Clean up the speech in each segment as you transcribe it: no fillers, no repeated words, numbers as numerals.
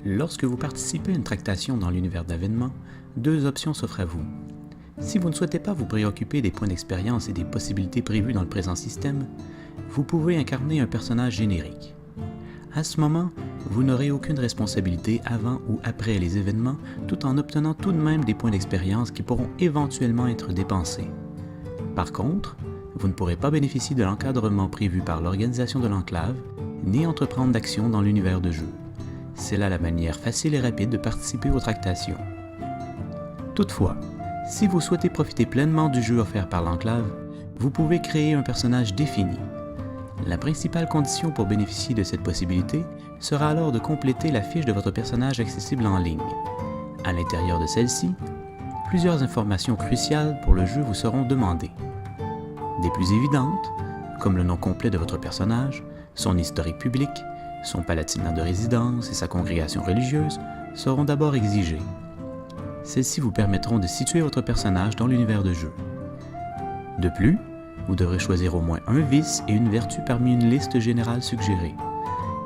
Lorsque vous participez à une tractation dans l'univers d'avènement, deux options s'offrent à vous. Si vous ne souhaitez pas vous préoccuper des points d'expérience et des possibilités prévues dans le présent système, vous pouvez incarner un personnage générique. À ce moment, vous n'aurez aucune responsabilité avant ou après les événements, tout en obtenant tout de même des points d'expérience qui pourront éventuellement être dépensés. Par contre, vous ne pourrez pas bénéficier de l'encadrement prévu par l'organisation de l'enclave, ni entreprendre d'actions dans l'univers de jeu. C'est là la manière facile et rapide de participer aux tractations. Toutefois, si vous souhaitez profiter pleinement du jeu offert par l'enclave, vous pouvez créer un personnage défini. La principale condition pour bénéficier de cette possibilité sera alors de compléter la fiche de votre personnage accessible en ligne. À l'intérieur de celle-ci, plusieurs informations cruciales pour le jeu vous seront demandées. Des plus évidentes, comme le nom complet de votre personnage, son historique public, son palatinat de résidence et sa congrégation religieuse, seront d'abord exigées. Celles-ci vous permettront de situer votre personnage dans l'univers de jeu. De plus, vous devrez choisir au moins un vice et une vertu parmi une liste générale suggérée.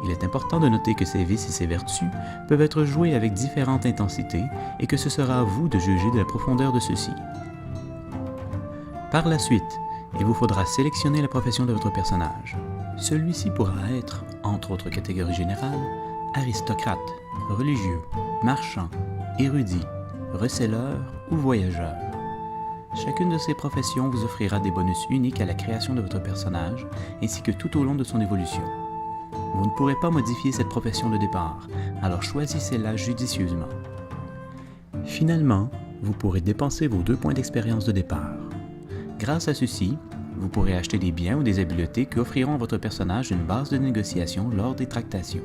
Il est important de noter que ces vices et ces vertus peuvent être joués avec différentes intensités et que ce sera à vous de juger de la profondeur de ceux-ci. Par la suite, il vous faudra sélectionner la profession de votre personnage. Celui-ci pourra être, entre autres catégories générales, aristocrate, religieux, marchand, érudit, receleur ou voyageur. Chacune de ces professions vous offrira des bonus uniques à la création de votre personnage, ainsi que tout au long de son évolution. Vous ne pourrez pas modifier cette profession de départ, alors choisissez-la judicieusement. Finalement, vous pourrez dépenser vos 2 points d'expérience de départ. Grâce à ceux-ci, vous pourrez acheter des biens ou des habiletés qui offriront à votre personnage une base de négociation lors des tractations.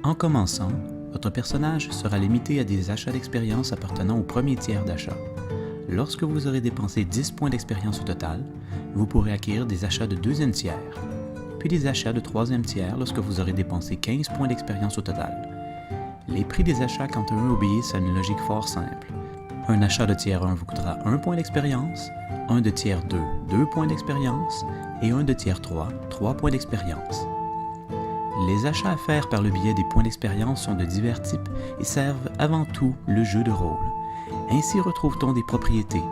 En commençant, votre personnage sera limité à des achats d'expérience appartenant au premier tiers d'achat. Lorsque vous aurez dépensé 10 points d'expérience au total, vous pourrez acquérir des achats de 2e tiers, puis des achats de 3e tiers lorsque vous aurez dépensé 15 points d'expérience au total. Les prix des achats quant à eux obéissent à une logique fort simple. Un achat de tiers 1 vous coûtera 1 point d'expérience, un de tiers 2, 2 points d'expérience et un de tiers 3, 3 points d'expérience. Les achats à faire par le biais des points d'expérience sont de divers types et servent avant tout le jeu de rôle. Ainsi retrouve-t-on des propriétés,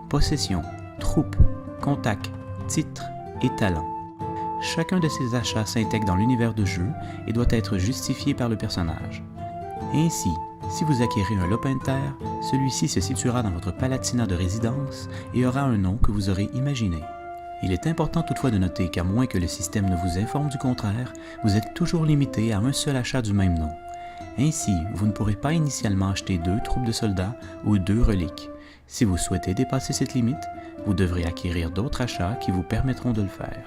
possessions, troupes, contacts, titres et talents. Chacun de ces achats s'intègre dans l'univers de jeu et doit être justifié par le personnage. Ainsi, si vous acquérez un lopin de terre, celui-ci se situera dans votre palatinat de résidence et aura un nom que vous aurez imaginé. Il est important toutefois de noter qu'à moins que le système ne vous informe du contraire, vous êtes toujours limité à un seul achat du même nom. Ainsi, vous ne pourrez pas initialement acheter 2 troupes de soldats ou 2 reliques. Si vous souhaitez dépasser cette limite, vous devrez acquérir d'autres achats qui vous permettront de le faire.